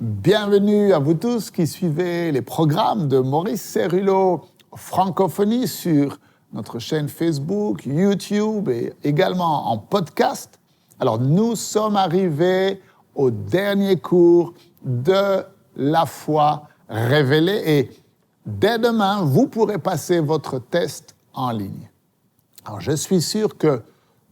Bienvenue à vous tous qui suivez les programmes de Maurice Céruleau Francophonie sur notre chaîne Facebook, YouTube et également en podcast. Alors, nous sommes arrivés au dernier cours de la foi révélée et dès demain, vous pourrez passer votre test en ligne. Alors, je suis sûr que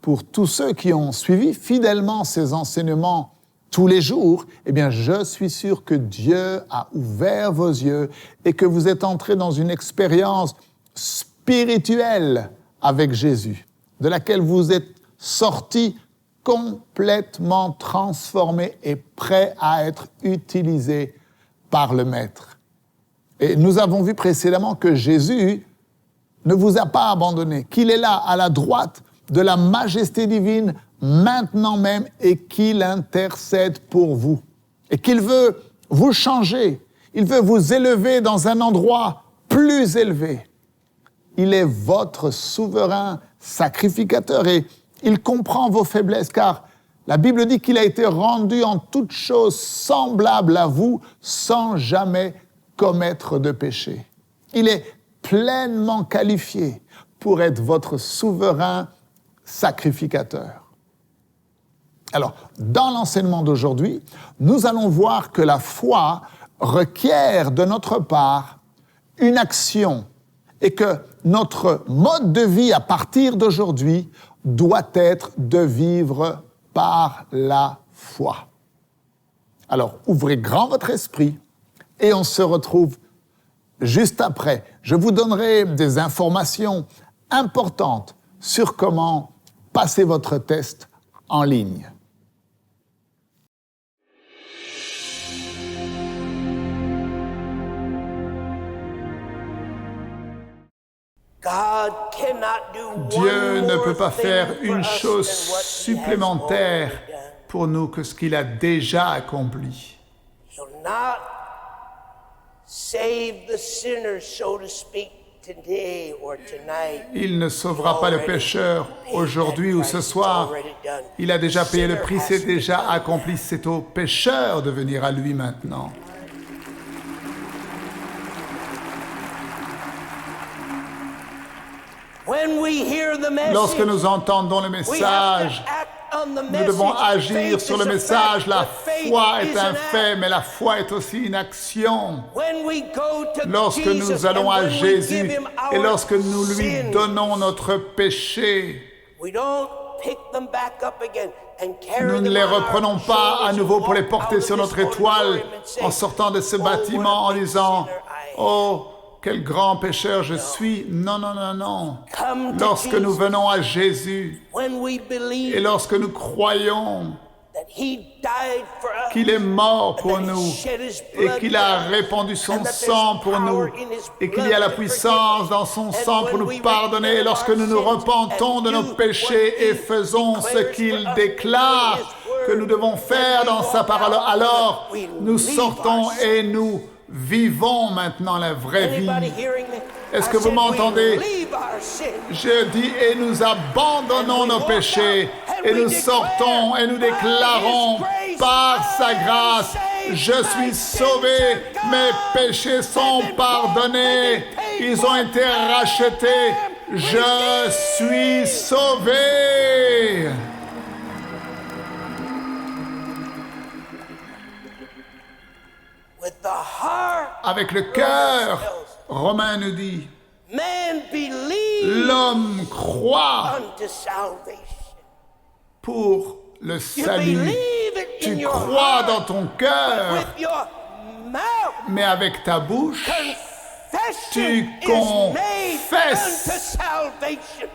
pour tous ceux qui ont suivi fidèlement ces enseignements tous les jours, eh bien, je suis sûr que Dieu a ouvert vos yeux et que vous êtes entrés dans une expérience spirituelle avec Jésus, de laquelle vous êtes sortis complètement transformés et prêts à être utilisés par le Maître. Et nous avons vu précédemment que Jésus ne vous a pas abandonné, qu'il est là, à la droite de la majesté divine, maintenant même, et qu'il intercède pour vous. Et qu'il veut vous changer, il veut vous élever dans un endroit plus élevé. Il est votre souverain sacrificateur et il comprend vos faiblesses, car la Bible dit qu'il a été rendu en toutes choses semblable à vous, sans jamais commettre de péché. Il est pleinement qualifié pour être votre souverain sacrificateur. Alors, dans l'enseignement d'aujourd'hui, nous allons voir que la foi requiert de notre part une action et que notre mode de vie à partir d'aujourd'hui doit être de vivre par la foi. Alors, ouvrez grand votre esprit et on se retrouve juste après. Je vous donnerai des informations importantes sur comment passer votre test en ligne. Dieu ne peut pas faire une chose supplémentaire pour nous que ce qu'il a déjà accompli. Il ne sauvera pas le pécheur aujourd'hui ou ce soir. Il a déjà payé le prix, c'est déjà accompli. C'est au pécheur de venir à lui maintenant. Lorsque nous entendons le message, nous devons agir sur le message. La foi est un fait, mais la foi est aussi une action. Lorsque nous allons à Jésus et lorsque nous lui donnons notre péché, nous ne les reprenons pas à nouveau pour les porter sur notre étoile en sortant de ce bâtiment en disant « Oh, quel grand pécheur je suis !» Non, non, non, non. Lorsque nous venons à Jésus et lorsque nous croyons qu'il est mort pour nous et qu'il a répandu son sang pour nous et qu'il y a la puissance dans son sang pour nous pardonner, et lorsque nous nous repentons de nos péchés et faisons ce qu'il déclare que nous devons faire dans sa parole, alors nous sortons et nous vivons maintenant la vraie vie. Est-ce que vous m'entendez? Je dis, et nous abandonnons nos péchés, et nous sortons et nous déclarons par sa grâce, je suis sauvé, mes péchés sont pardonnés, ils ont été rachetés, je suis sauvé. Avec le cœur, Romain nous dit, l'homme croit pour le salut. Tu crois dans ton cœur, mais avec ta bouche, tu confesses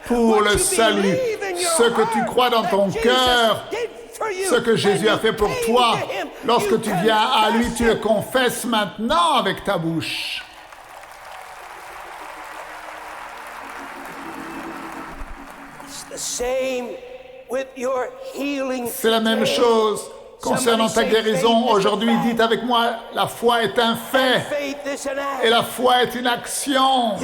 pour le salut. Ce que tu crois dans ton cœur, ce que Jésus a fait pour toi, lorsque tu viens à lui, tu le confesses maintenant avec ta bouche. C'est la même chose concernant ta guérison. Aujourd'hui, dites avec moi, la foi est un fait et la foi est une action.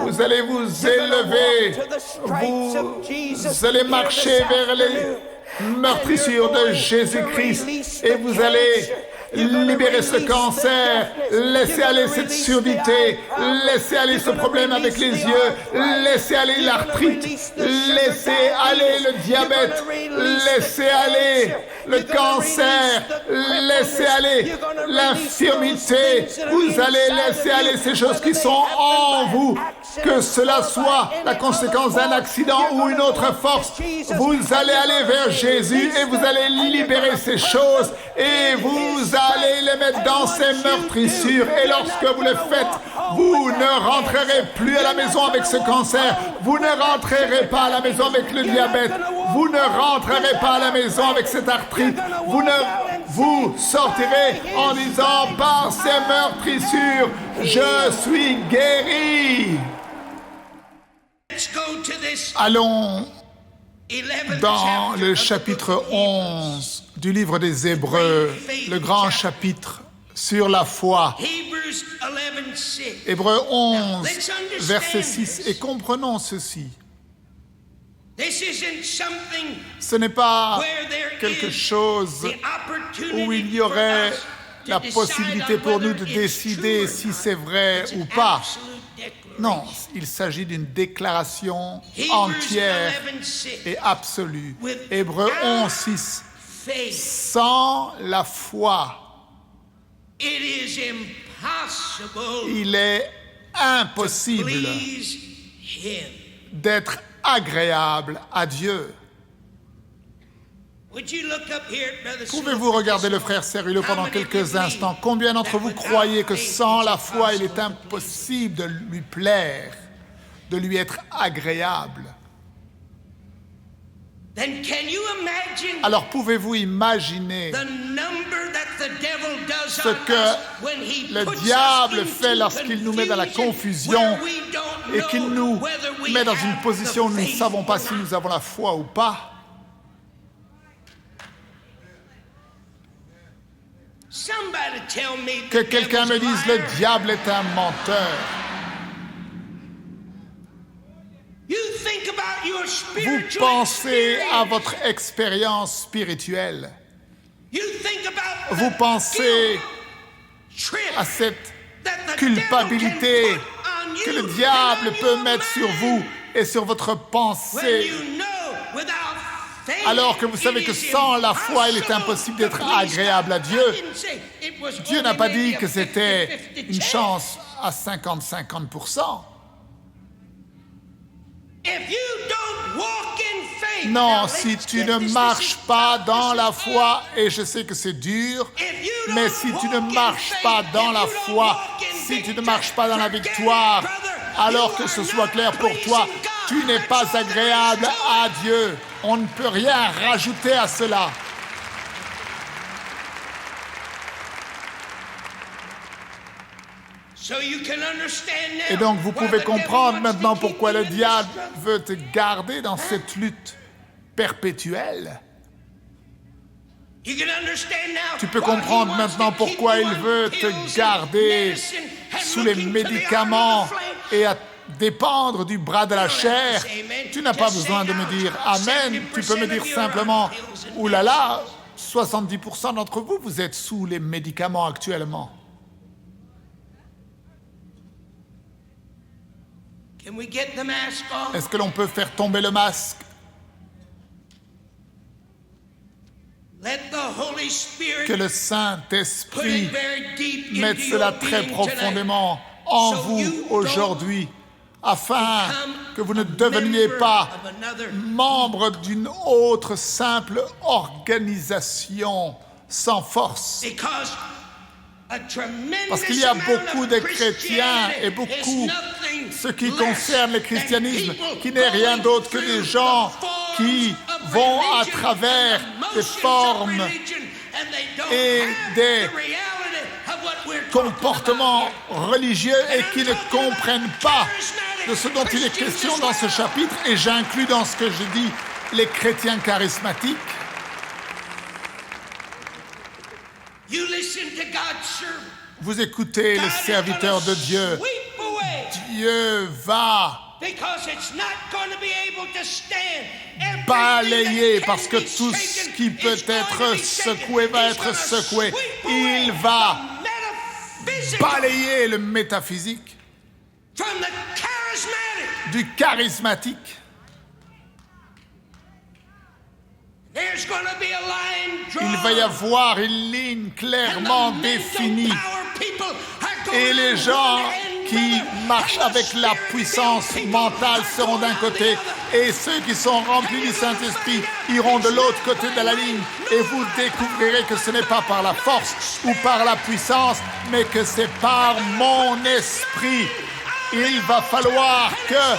Vous allez vous élever, vous allez marcher vers les meurtrissures de Jésus-Christ et vous allez libérez ce cancer, laissez aller cette surdité, laissez aller ce problème avec les yeux, laissez aller l'arthrite, laissez aller le diabète, laissez aller le cancer, laissez aller l'infirmité, vous allez laisser aller ces choses qui sont en vous, que cela soit la conséquence d'un accident ou une autre force, vous allez aller vers Jésus et vous allez libérer ces choses et vous allez les mettre dans ces meurtrissures. Et lorsque vous le faites, vous ne rentrerez plus à la maison avec ce cancer, vous ne rentrerez pas à la maison avec le diabète, vous ne rentrerez pas à la maison avec cette arthrite, vous sortirez en disant par ces meurtrissures, je suis guéri. Allons dans le chapitre 11 du livre des Hébreux, le grand chapitre sur la foi. Hébreux 11, verset 6. Et comprenons ceci. Ce n'est pas quelque chose où il y aurait la possibilité pour nous de décider si c'est vrai ou pas. Non, il s'agit d'une déclaration entière et absolue. Hébreux 11, 6. Sans la foi, il est impossible d'être agréable à Dieu. Pouvez-vous regarder le frère Cérullo pendant quelques instants? Combien d'entre vous croyez que sans la foi, il est impossible de lui plaire, de lui être agréable? Alors pouvez-vous imaginer ce que le diable fait lorsqu'il nous met dans la confusion et qu'il nous met dans une position où nous ne savons pas si nous avons la foi ou pas? Que quelqu'un me dise le diable est un menteur. Vous pensez à votre expérience spirituelle. Vous pensez à cette culpabilité que le diable peut mettre sur vous et sur votre pensée, alors que vous savez que sans la foi, il est impossible d'être agréable à Dieu. Dieu n'a pas dit que c'était une chance à 50-50%. Non, si tu ne marches pas dans la foi, et je sais que c'est dur, mais si tu ne marches pas dans la foi, si tu ne marches pas dans la victoire, alors que ce soit clair pour toi, tu n'es pas agréable à Dieu. On ne peut rien rajouter à cela. Et donc vous pouvez comprendre maintenant pourquoi le diable veut te garder dans cette lutte perpétuelle. Tu peux comprendre maintenant pourquoi il veut te garder sous les médicaments et à dépendre du bras de la chair. Tu n'as pas besoin de me dire Amen. Tu peux me dire simplement oulala, 70% d'entre vous, vous êtes sous les médicaments actuellement. Est-ce que l'on peut faire tomber le masque? Que le Saint-Esprit mette cela très profondément en vous aujourd'hui, afin que vous ne deveniez pas membre d'une autre simple organisation sans force. Parce qu'il y a beaucoup de chrétiens et beaucoup, ce qui concerne le christianisme, qui n'est rien d'autre que des gens qui vont à travers des formes et des comportements religieux et qui ne comprennent pas de ce dont il est question dans ce chapitre, et j'inclus dans ce que je dis les chrétiens charismatiques. Vous écoutez les serviteurs de Dieu. Dieu va balayer, parce que tout ce qui peut être secoué va être secoué. Il va balayer le métaphysique du charismatique. Il va y avoir une ligne clairement définie. Et les gens qui marchent avec la puissance mentale seront d'un côté, et ceux qui sont remplis du Saint-Esprit iront de l'autre côté de la ligne. Et vous découvrirez que ce n'est pas par la force ou par la puissance, mais que c'est par mon esprit. Il va falloir que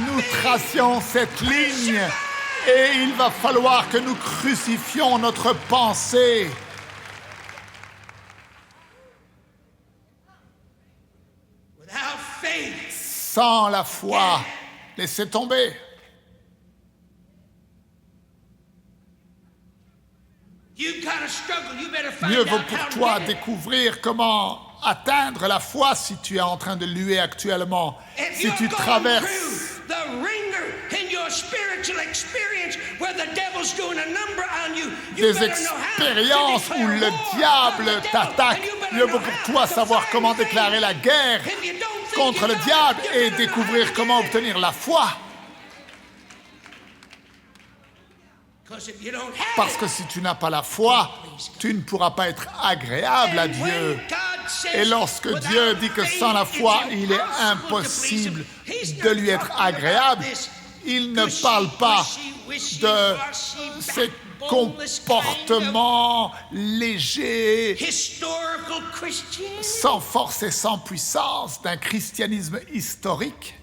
nous tracions cette ligne. Et il va falloir que nous crucifions notre pensée. Sans la foi, laissez tomber. Mieux vaut pour toi découvrir comment atteindre la foi si tu es en train de lutter actuellement, si tu traverses des expériences où le diable t'attaque. Mieux vaut pour toi savoir comment déclarer la guerre contre le diable et découvrir comment obtenir la foi. Parce que si tu n'as pas la foi, tu ne pourras pas être agréable à Dieu. Et lorsque Dieu dit que sans la foi, il est impossible de lui être agréable, il ne parle pas de ces comportements légers, sans force et sans puissance d'un christianisme historique.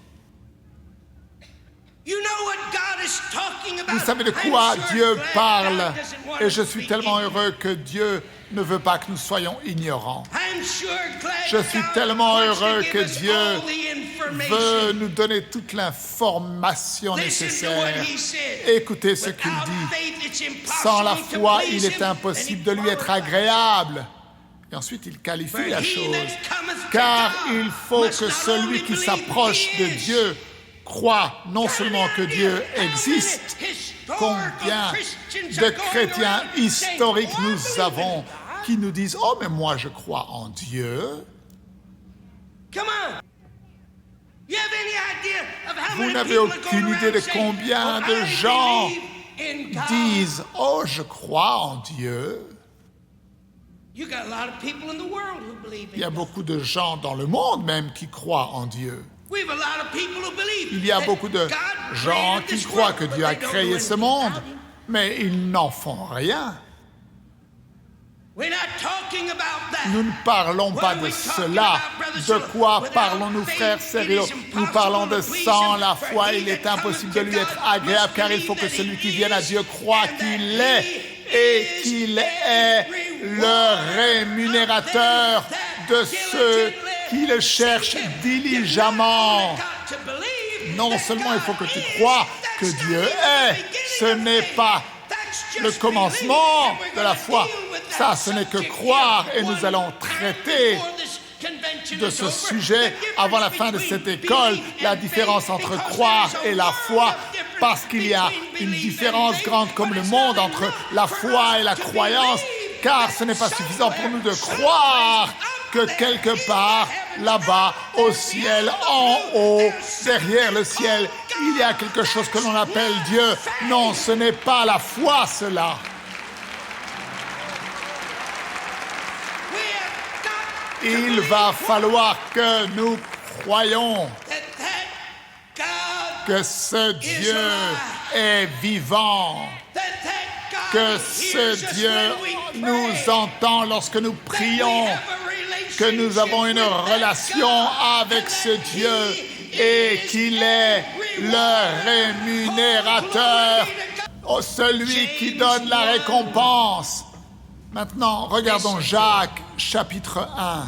Vous savez de quoi Dieu parle, et je suis tellement heureux que Dieu ne veut pas que nous soyons ignorants. Je suis tellement heureux que Dieu veut nous donner toute l'information nécessaire. Écoutez ce qu'il dit. Sans la foi, il est impossible de lui être agréable. Et ensuite, il qualifie la chose. Car il faut que celui qui s'approche de Dieu croit non seulement que Dieu existe. Combien de chrétiens historiques nous avons qui nous disent « Oh, mais moi, je crois en Dieu. » Vous n'avez aucune idée de combien de gens disent « Oh, je crois en Dieu. » Il y a beaucoup de gens dans le monde même qui croient en Dieu. Il y a beaucoup de gens qui croient que Dieu a créé ce monde, mais ils n'en font rien. Nous ne parlons pas de cela. De quoi parlons-nous, frère Cyril? Nous parlons de sans la foi, il est impossible de lui être agréable, car il faut que celui qui vienne à Dieu croit qu'il est et qu'il est le rémunérateur de ceux qui le cherchent diligemment. Non seulement il faut que tu crois que Dieu est, ce n'est pas le commencement de la foi. Ça, ce n'est que croire, et nous allons traiter de ce sujet avant la fin de cette école, la différence entre croire et la foi, parce qu'il y a une différence grande comme le monde entre la foi et la croyance, car ce n'est pas suffisant pour nous de croire que quelque part, là-bas, au ciel, en haut, derrière le ciel, il y a quelque chose que l'on appelle Dieu. Non, ce n'est pas la foi, cela. Il va falloir que nous croyions que ce Dieu est vivant, que ce Dieu nous entend lorsque nous prions, que nous avons une relation avec ce Dieu et qu'il est le rémunérateur, celui qui donne la récompense. Maintenant, regardons Jacques, chapitre 1,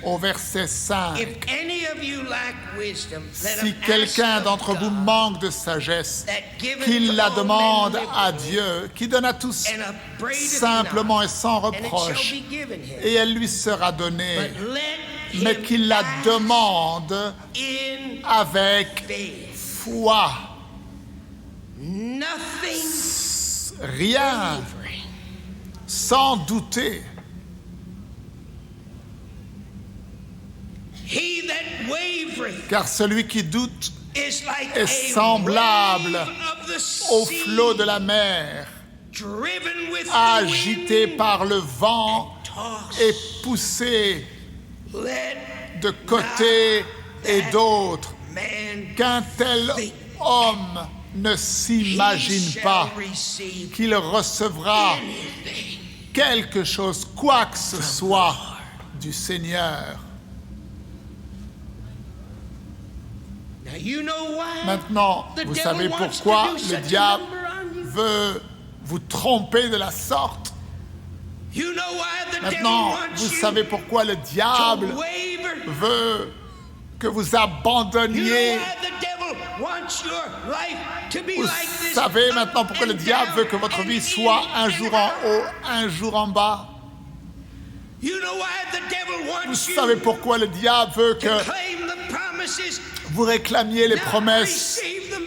au verset 5. Si quelqu'un d'entre vous manque de sagesse, qu'il la demande à Dieu, qui donne à tous simplement et sans reproche, et elle lui sera donnée, mais qu'il la demande avec foi, nothing rien, wavering. sans douter. He that wavereth Car celui qui doute is like est a semblable wave of the au sea, flot de la mer, driven with agité the wind, par le vent tossed. et poussé Let de côté et d'autre. man Qu'un tel think homme ne he s'imagine shall pas receive qu'il recevra anything quelque chose, quoi que ce soit, du Seigneur. Now you know why Maintenant, the vous devil savez wants pourquoi to do le such a diable number on you? veut vous tromper de la sorte. You know why the devil Maintenant, wants vous you savez pourquoi le to diable waver? veut que vous You know abandonniez. why the devil wants your life to be Vous like this? savez up maintenant pourquoi le and diable veut que down votre and vie in soit un and jour en out? haut, un jour en bas. You know why the devil Vous wants savez you pourquoi le diable veut to que claim the promises, vous réclamiez les not promesses receive them,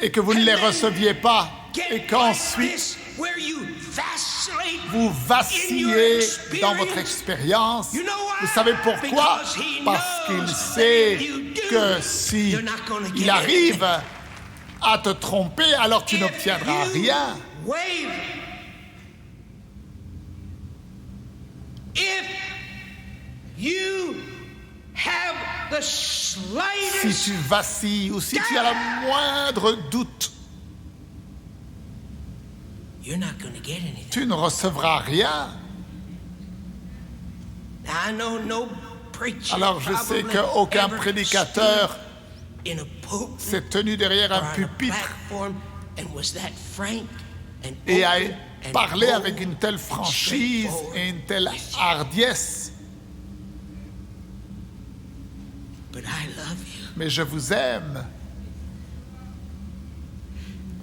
et que vous ne les and then receviez pas get et like qu'ensuite this, where you vacillate vous in your vacillez experience? dans votre expérience. You know why? Vous savez pourquoi? Because he Parce qu'il knows sait that if you do, que si you're not gonna il get arrive à te tromper, alors tu n'obtiendras If you rien. waver, if you have the Si slightest, tu vacilles ou si tu as le moindre doute, you're not going to get anything. tu ne recevras rien. Now, I know no preacher Alors je sais probably qu'aucun ever prédicateur stood in a pulpit s'est tenu derrière or un on a pupitre platform and was that frank and et a open and parlé bold avec une telle and franchise straightforward et une telle with you. hardiesse. But I love you. Mais je vous aime.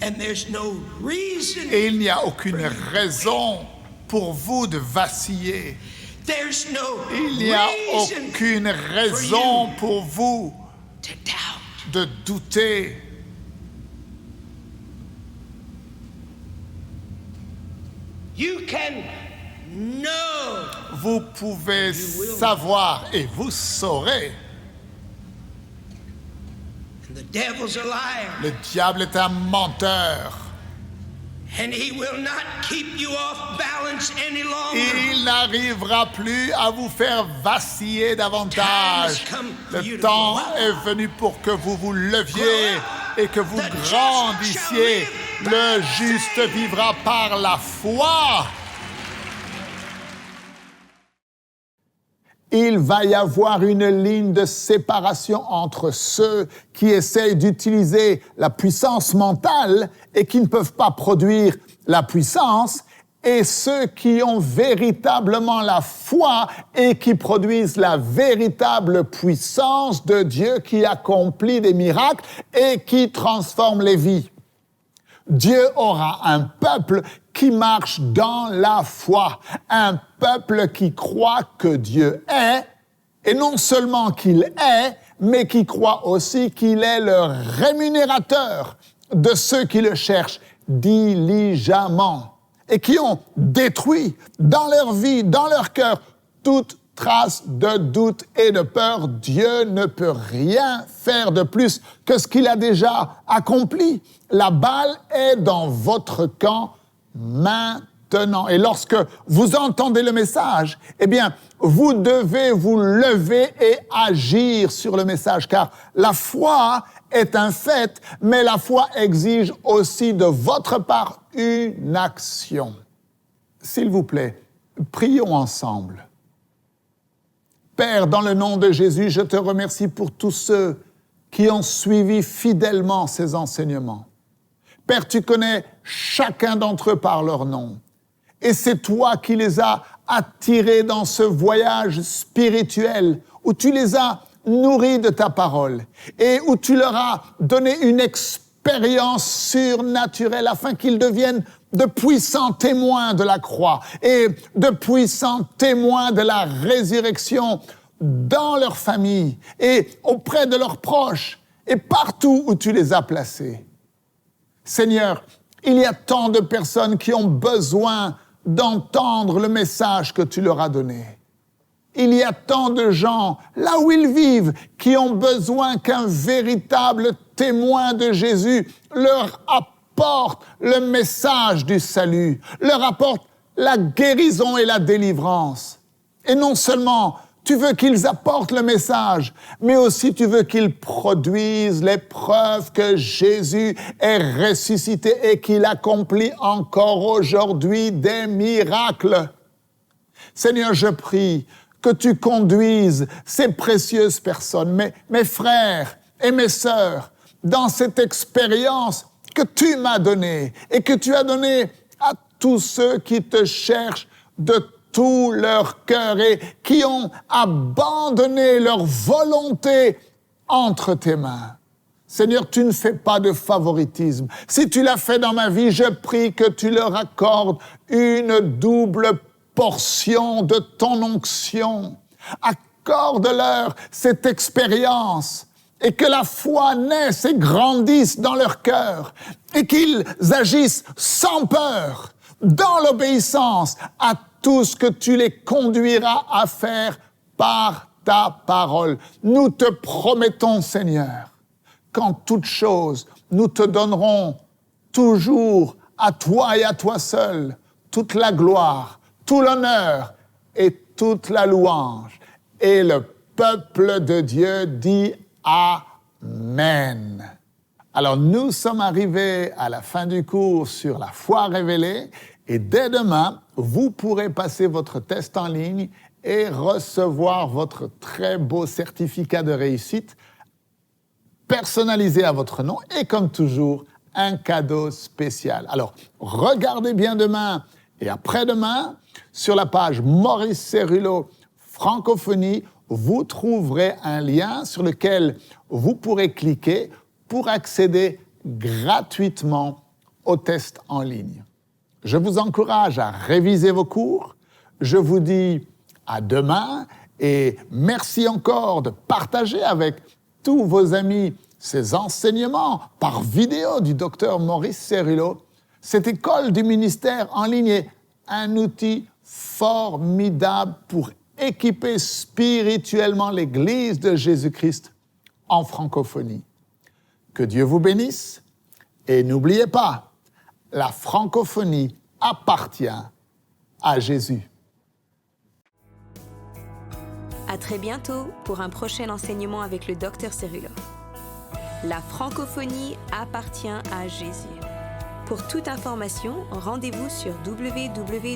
And there's no reason, Et il n'y a aucune raison pour vous de vaciller. there's no Il n'y a reason aucune raison pour vous to doubt. de douter. You can know. Vous pouvez savoir et vous saurez. And the devil's a liar. Le diable est un menteur. And he will not keep you off balance any longer. Il n'arrivera plus à vous faire vaciller davantage. Le temps est venu pour que vous vous leviez et que vous grandissiez. Le juste vivra par la foi. Il va y avoir une ligne de séparation entre ceux qui essayent d'utiliser la puissance mentale et qui ne peuvent pas produire la puissance, et ceux qui ont véritablement la foi et qui produisent la véritable puissance de Dieu qui accomplit des miracles et qui transforme les vies. Dieu aura un peuple qui marche dans la foi, un peuple qui croit que Dieu est, et non seulement qu'il est, mais qui croit aussi qu'il est le rémunérateur de ceux qui le cherchent diligemment et qui ont détruit dans leur vie, dans leur cœur, toute trace de doute et de peur. Dieu ne peut rien faire de plus que ce qu'il a déjà accompli. La balle est dans votre camp maintenant. Et lorsque vous entendez le message, eh bien, vous devez vous lever et agir sur le message, car la foi est un fait, mais la foi exige aussi de votre part une action. S'il vous plaît, prions ensemble. Père, dans le nom de Jésus, je te remercie pour tous ceux qui ont suivi fidèlement ces enseignements. Père, tu connais chacun d'entre eux par leur nom. Et c'est toi qui les as attirés dans ce voyage spirituel où tu les as nourris de ta parole et où tu leur as donné une expérience surnaturelle afin qu'ils deviennent de puissants témoins de la croix et de puissants témoins de la résurrection dans leur famille et auprès de leurs proches et partout où tu les as placés. Seigneur, il y a tant de personnes qui ont besoin d'entendre le message que tu leur as donné. Il y a tant de gens, là où ils vivent, qui ont besoin qu'un véritable témoin de Jésus leur apporte le message du salut, leur apporte la guérison et la délivrance. Et non seulement tu veux qu'ils apportent le message, mais aussi tu veux qu'ils produisent les preuves que Jésus est ressuscité et qu'il accomplit encore aujourd'hui des miracles. Seigneur, je prie que tu conduises ces précieuses personnes, mes frères et mes sœurs, dans cette expérience que tu m'as donnée et que tu as donnée à tous ceux qui te cherchent de tout leur cœur et qui ont abandonné leur volonté entre tes mains. Seigneur, tu ne fais pas de favoritisme. Si tu l'as fait dans ma vie, je prie que tu leur accordes une double portion de ton onction. Accorde-leur cette expérience et que la foi naisse et grandisse dans leur cœur et qu'ils agissent sans peur, dans l'obéissance à tout ce que tu les conduiras à faire par ta parole. Nous te promettons, Seigneur, qu'en toute chose, nous te donnerons toujours à toi et à toi seul toute la gloire, tout l'honneur et toute la louange. Et le peuple de Dieu dit Amen. Alors, nous sommes arrivés à la fin du cours sur la foi révélée et dès demain, vous pourrez passer votre test en ligne et recevoir votre très beau certificat de réussite personnalisé à votre nom et comme toujours, un cadeau spécial. Alors, regardez bien demain et après-demain, sur la page Maurice Cérulo Francophonie, vous trouverez un lien sur lequel vous pourrez cliquer pour accéder gratuitement au test en ligne. Je vous encourage à réviser vos cours. Je vous dis à demain et merci encore de partager avec tous vos amis ces enseignements par vidéo du docteur Maurice Cérulo. Cette école du ministère en ligne est un outil formidable pour équiper spirituellement l'Église de Jésus-Christ en francophonie. Que Dieu vous bénisse et n'oubliez pas, la francophonie appartient à Jésus. À très bientôt pour un prochain enseignement avec le Dr Cérulo. La francophonie appartient à Jésus. Pour toute information, rendez-vous sur www.mcwe.fr.